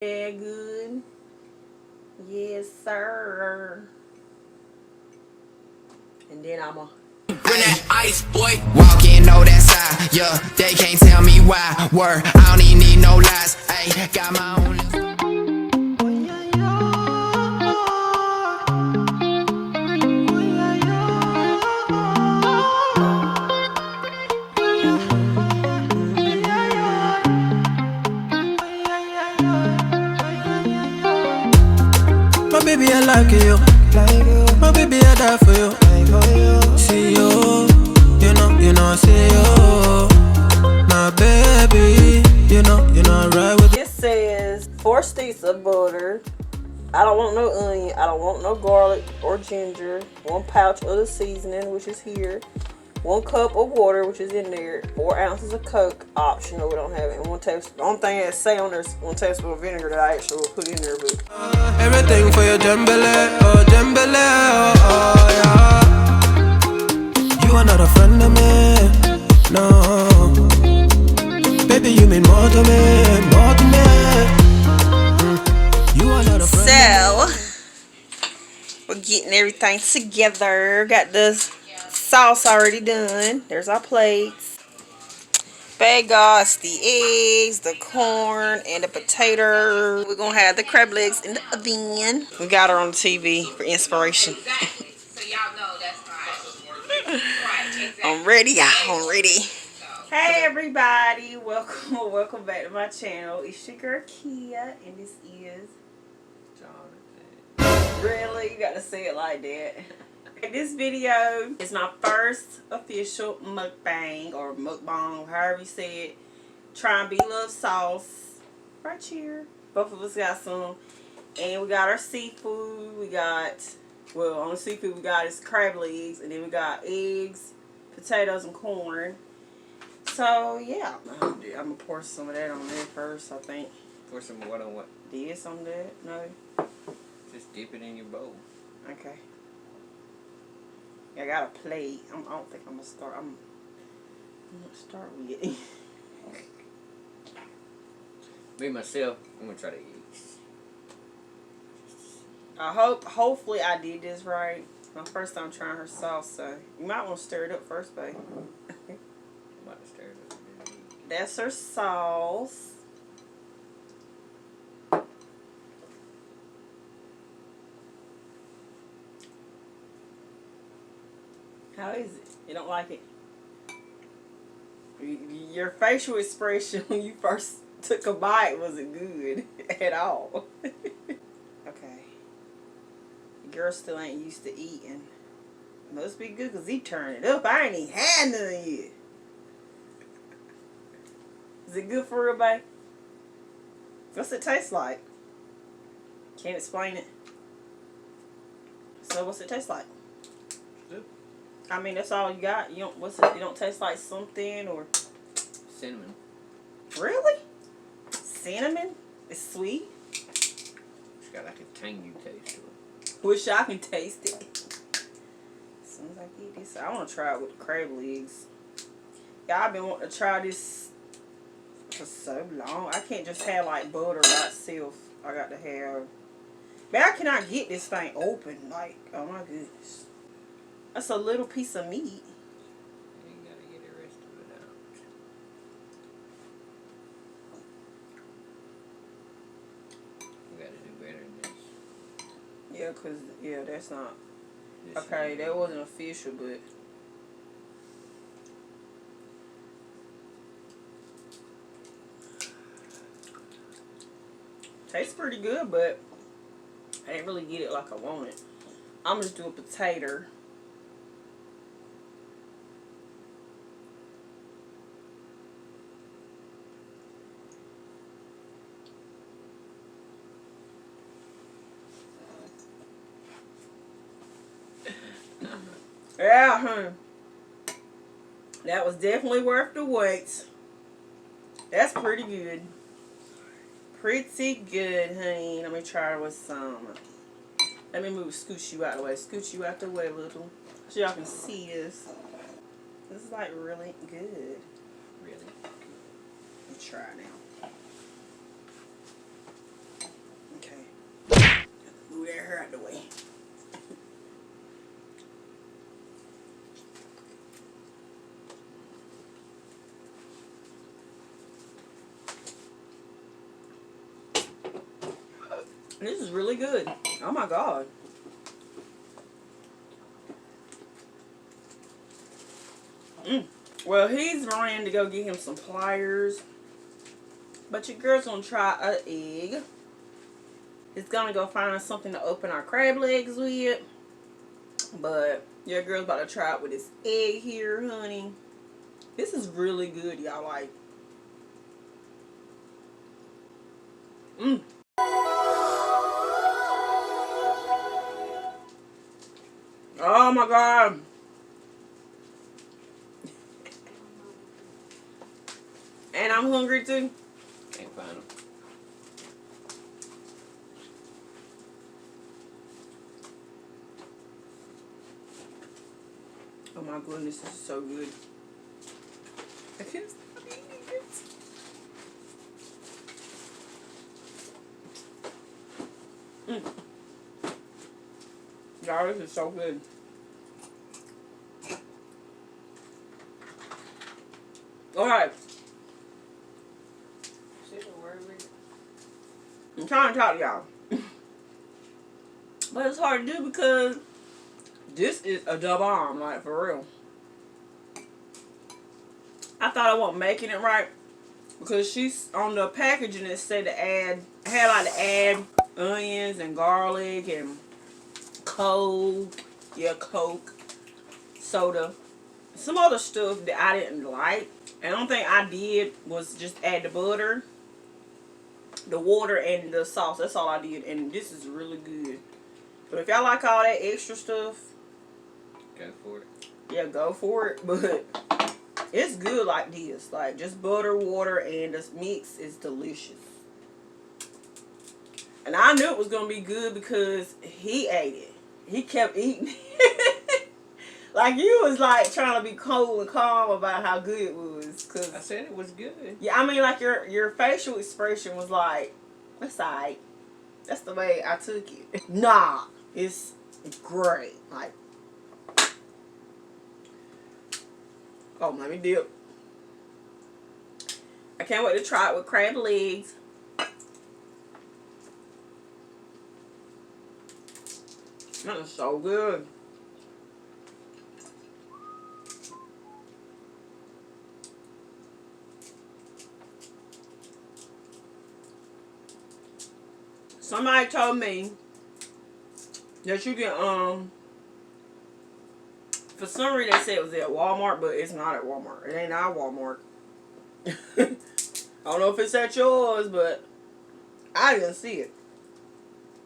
Yeah, good. Yes, sir. And then I'ma bring that ice, boy. Walk in, know that side. Yeah, they can't tell me why. Word, I don't even need no lies. Ayy, got my own. My baby, I like you. My baby, I die for you. See you, you know, I see you. My baby, you know, right with it says 4 sticks of butter. I don't want no onion. I don't want no garlic or ginger. 1 pouch of the seasoning, which is here. 1 cup of water, which is in there. 4 ounces of Coke, optional. We don't have it. And 1 tablespoon. The only thing that say on there is 1 tablespoon of vinegar that I actually will put in there. But everything for your jambele, oh jambele, oh yeah. You are not a friend of me, no. Baby, you mean more to me, more to me. You are not a friend. So we're getting everything together. Got the sauce already done. There's our plates. Bagels, the eggs, the corn, and the potato. We're gonna have the crab legs in the oven. We got her on the TV for inspiration. Exactly. So y'all know that's right. Right, exactly. I'm ready, y'all. I'm ready. Hey everybody, welcome back to my channel. It's your girl Kia, and this is Jonathan. Really? You gotta say it like that. This video is my first official mukbang or mukbang, however you say it. Trying Be Love sauce right here. Both of us got some, and we got our seafood. We got, well, on the seafood we got is crab legs, and then we got eggs, potatoes, and corn. So yeah, I'm gonna pour some of that on there first. I think. Pour some of what on what? This on that? No. Just dip it in your bowl. Okay. I got a plate. I don't think I'm gonna start. I'm gonna start with it. Me myself, I'm gonna try to eat. Hopefully I did this right. My first time trying her sauce, so you might want to stir it up first, babe. I'm about to stir it up. That's her sauce. How is it? You don't like it? Your facial expression when you first took a bite wasn't good at all. Okay. The girl still ain't used to eating. Must be good because he turned it up. I ain't even had none yet. Is it good for real, babe? What's it taste like? Can't explain it. So what's it taste like? I mean, that's all you got. You don't. What's it? You don't taste like something or Cinnamon. Really? Cinnamon? It's sweet. It's got like a tangy taste to it. Wish I can taste it. As soon as I get this, I want to try it with the crab legs. Yeah, I've been wanting to try this for so long. I can't just have like butter by itself. I got to have. Man, I cannot get this thing open. Like, oh my goodness. That's a little piece of meat. You gotta get the rest of it out. We gotta do better than this. Yeah, cause that's not. This Okay, that wasn't official, but. Tastes pretty good, but I didn't really get it like I wanted. I'm just do a potato. Yeah, that was definitely worth the wait. That's pretty good. Pretty good, honey. Let me try it with some. Let me scooch you out the way. Scooch you out the way a little. So y'all can see this. This is like really good. Really? Let me try now. the way. This is really good. Oh my God. Well, he's running to go get him some pliers. But your girl's gonna try an egg. It's gonna go find us something to open our crab legs with. But your girl's about to try it with this egg here, honey. This is really good, y'all. Like, oh my God. And I'm hungry too. Can't find them. Oh my goodness, this is so good. I can't stop eating it. Y'all, this is so good. Alright. I'm trying to talk to y'all. But it's hard to do because this is a double arm, like, for real. I thought I wasn't making it right because she's on the packaging. It said to add, had like to add onions and garlic and Coke, Coke, soda, some other stuff that I didn't like. And the only thing I did was just add the butter, the water, and the sauce. That's all I did, and this is really good. But if y'all like all that extra stuff, Go for it. yeah, go for it. But it's good like this. Like, just butter, water, and this mix is delicious. And I knew it was going to be good because he ate it. He kept eating it. Like, you was, like, trying to be cool and calm about how good it was. Cause, I said it was good. yeah, I mean, like, your facial expression was like, that's alright. That's the way I took it. Nah, it's great. Like, oh, let me dip. I can't wait to try it with crab legs. That is so good. Somebody told me that you can, for some reason they said it was at Walmart, but it's not at Walmart. It ain't at Walmart. I don't know if it's at yours, but I didn't see it.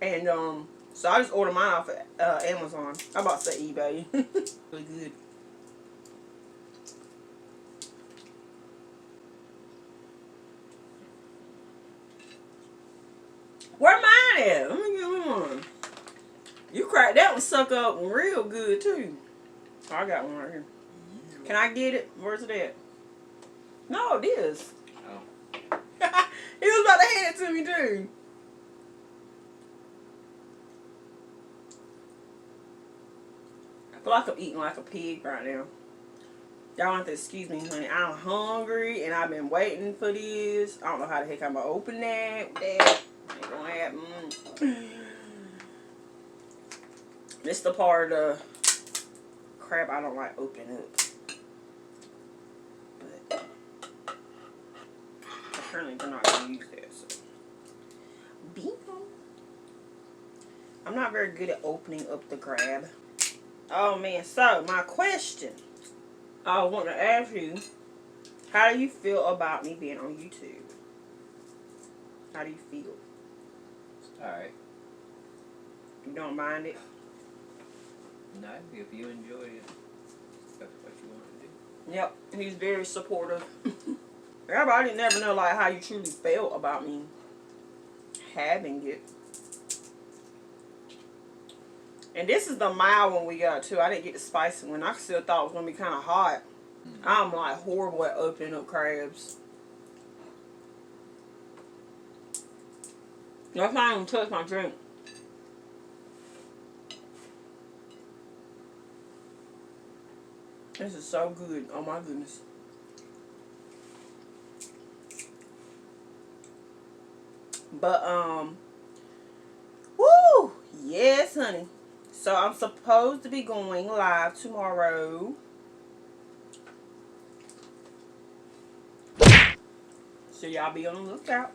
And, so I just ordered mine off of Amazon. I'm about to say eBay. Really good. Where mine at? Let me get me one. You cracked that one suck up real good too. Oh, I got one right here. Can I get it? Where's it at? No, it is. Oh. He was about to hand it to me too. I feel like I'm eating like a pig right now. Y'all have to excuse me, honey. I'm hungry and I've been waiting for this. I don't know how the heck I'm gonna open that. That ain't gonna happen. This the part of the crab I don't like opening up. But apparently they're not gonna use that. So. Bingo. I'm not very good at opening up the crab. Oh man, so my question I want to ask you, how do you feel about me being on YouTube? How do you feel? Alright. You don't mind it? No, if you enjoy it, that's what you want to do. Yep, he's very supportive. Everybody never know like how you truly felt about me having it. And this is the mild one we got too. I didn't get the spicy one. I still thought it was gonna be kind of hot. I'm like horrible at opening up crabs. I can't even touch my drink. This is so good. Oh my goodness. But woo! Yes, honey. So I'm supposed to be going live tomorrow. So y'all be on the lookout.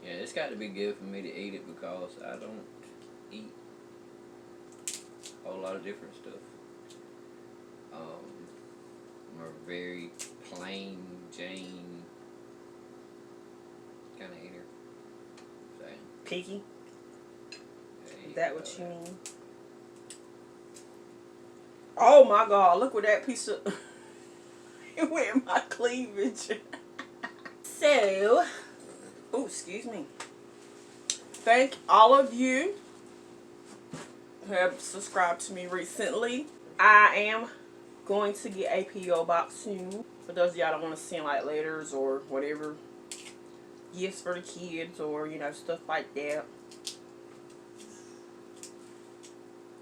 Yeah, it's got to be good for me to eat it because I don't eat a whole lot of different stuff. I'm a very plain Jane kind of eater. So, Picky? yeah, Is that what you mean? Oh my God, look what that piece of... it went in my cleavage. So... oh, excuse me. Thank all of you who have subscribed to me recently. I am going to get a P.O. box soon. For those of y'all that want to send like letters or whatever, gifts for the kids or, you know, stuff like that.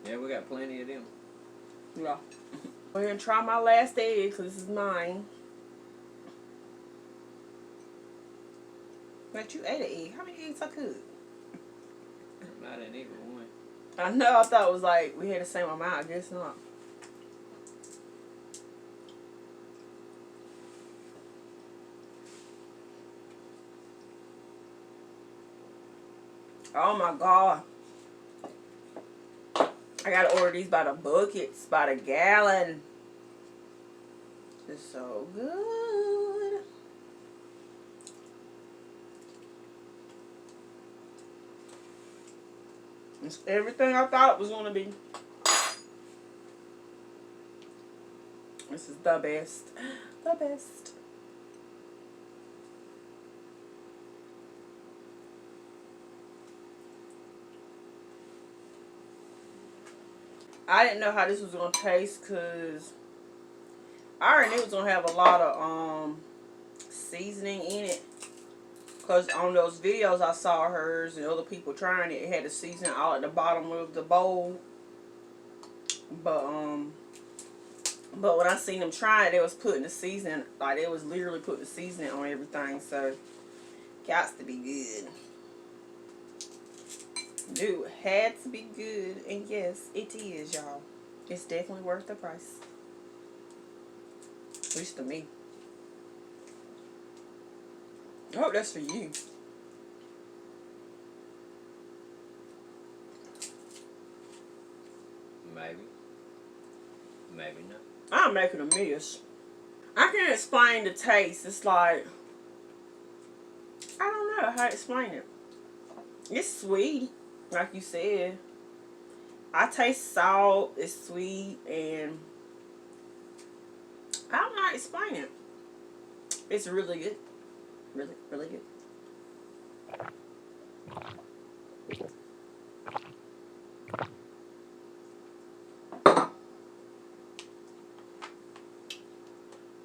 yeah, we got plenty of them. Yeah. Go ahead and try my last egg because this is mine. But you ate an egg. How many eggs I could? Not in either one. I know. I thought it was like we had the same amount. I guess not. Oh my God. I gotta order these by the buckets, by the gallon. It's so good. It's everything I thought it was gonna be. This is the best. The best. I didn't know how this was gonna taste because I already knew it was gonna have a lot of seasoning in it. Because on those videos I saw hers and other people trying it, it had the seasoning all at the bottom of the bowl. But when I seen them try it, they was putting the seasoning, like they was literally putting the seasoning on everything. So, got to be good. Dude, had to be good. And yes, it is, y'all. It's definitely worth the price. At least to me. I hope that's for you. Maybe. Maybe not. I'm making a mess. I can't explain the taste. It's like, I don't know how to explain it. It's sweet, like you said. I taste salt, it's sweet, and I don't know how to explain it. It's really good. Really, really good.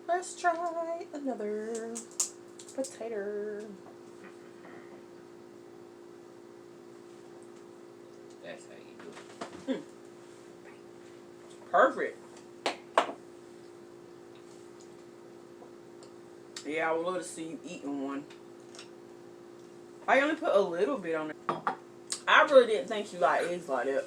Let's try another potato. That's how you do it. Perfect. Yeah, I would love to see you eating one. I only put a little bit on it. I really didn't think you like eggs like that.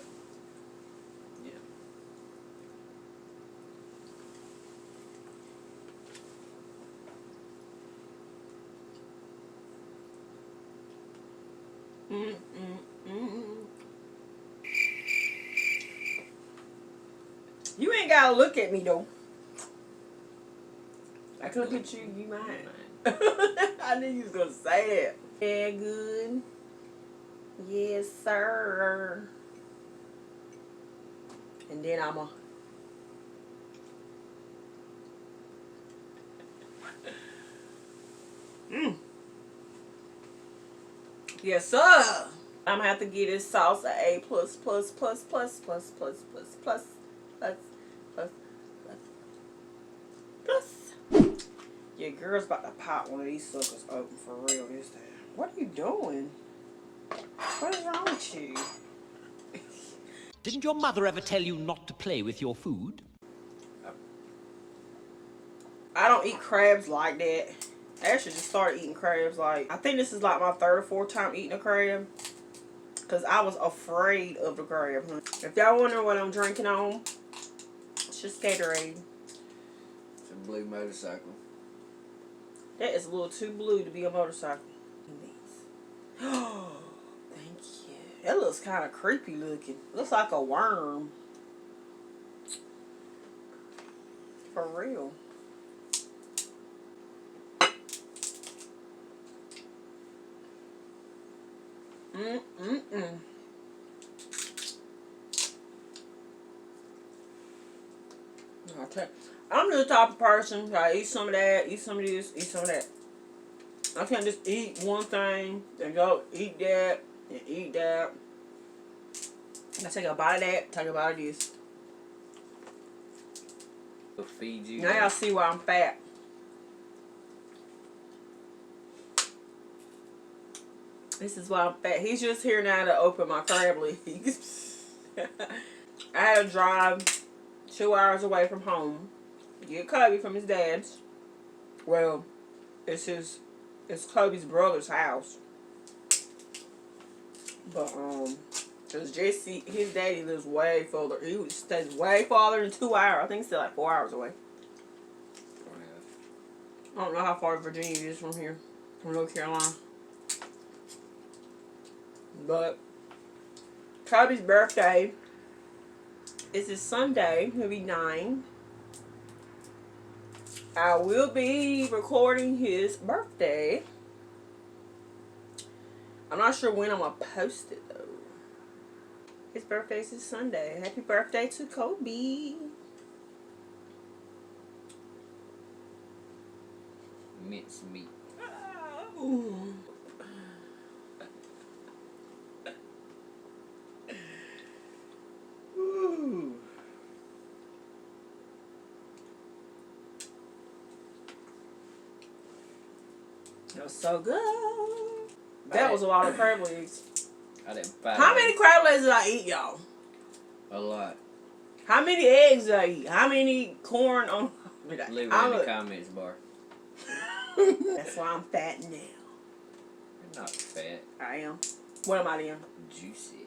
You ain't gotta look at me though. I can look at you, you mine. I knew you was gonna say that. Yeah, good. Yes, sir. And then I'm a... Yes, sir. I'm gonna have to give this sauce a A plus plus plus plus plus plus plus plus plus plus plus. Yeah, girl's about to pop one of these suckers open for real this time. What are you doing? What is wrong with you? Didn't your mother ever tell you not to play with your food? I don't eat crabs like that. I actually just started eating crabs like, I think this is like my 3rd or 4th time eating a crab. Because I was afraid of the crab. If y'all wonder what I'm drinking on, it's just Gatorade. It's a blue motorcycle. That is a little too blue to be a motorcycle. Oh, thank you. That looks kind of creepy looking. Looks like a worm. For real. Okay. I'm the type of person that eat some of that, eat some of this, eat some of that. I can't just eat one thing and go eat that and eat that. I take a bite of that, take a bite of this. It'll feed you. Now y'all see why I'm fat. This is why I'm fat. He's just here now to open my crab legs. I had to drive 2 hours away from home to get Kobe from his dad's. Well, it's Kobe's brother's house. But cause Jesse, his daddy lives way further. He stays way farther than 2 hours. I think it's still like 4 hours away. I don't know how far Virginia is from here, from North Carolina. But Kobe's birthday is this Sunday. He'll be 9. I will be recording his birthday. I'm not sure when I'm going to post it though. His birthday is this Sunday. Happy birthday to Kobe. Mince meat. Ooh. Ooh. That was so good. That was a lot of crab legs. I didn't find How many crab legs did I eat, y'all? A lot. How many eggs did I eat? How many corn on... Leave it in the comments bar. That's why I'm fat now. You're not fat. I am. What am I then? Juicy.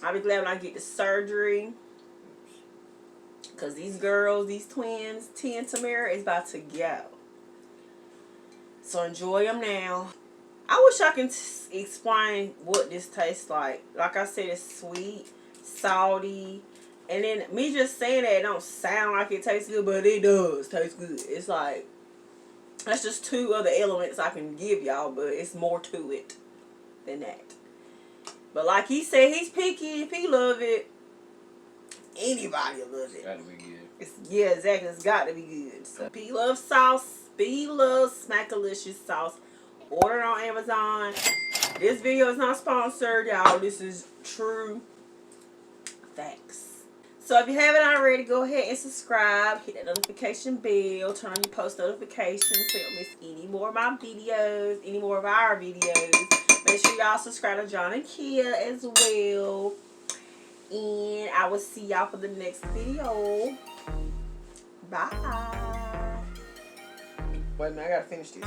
I'll be glad when I get the surgery. Because these girls, these twins, T and Tamara, is about to go. So enjoy them now. I wish I can explain what this tastes like. Like I said, it's sweet, salty. And then me just saying that, it don't sound like it tastes good, but it does taste good. It's like, that's just 2 other elements I can give y'all, but it's more to it than that. But like he said, he's picky. If he love it, anybody will love it. Gotta be good. Yeah, exactly. It's got to be good. So P loves sauce. B loves Smackalicious sauce. Order on Amazon. This video is not sponsored, y'all. This is true facts. So if you haven't already, go ahead and subscribe. Hit that notification bell. Turn on your post notifications so you don't miss any more of my videos, any more of our videos. Make sure y'all subscribe to John and Kia as well. And I will see y'all for the next video. Bye. Wait a minute, I gotta finish this.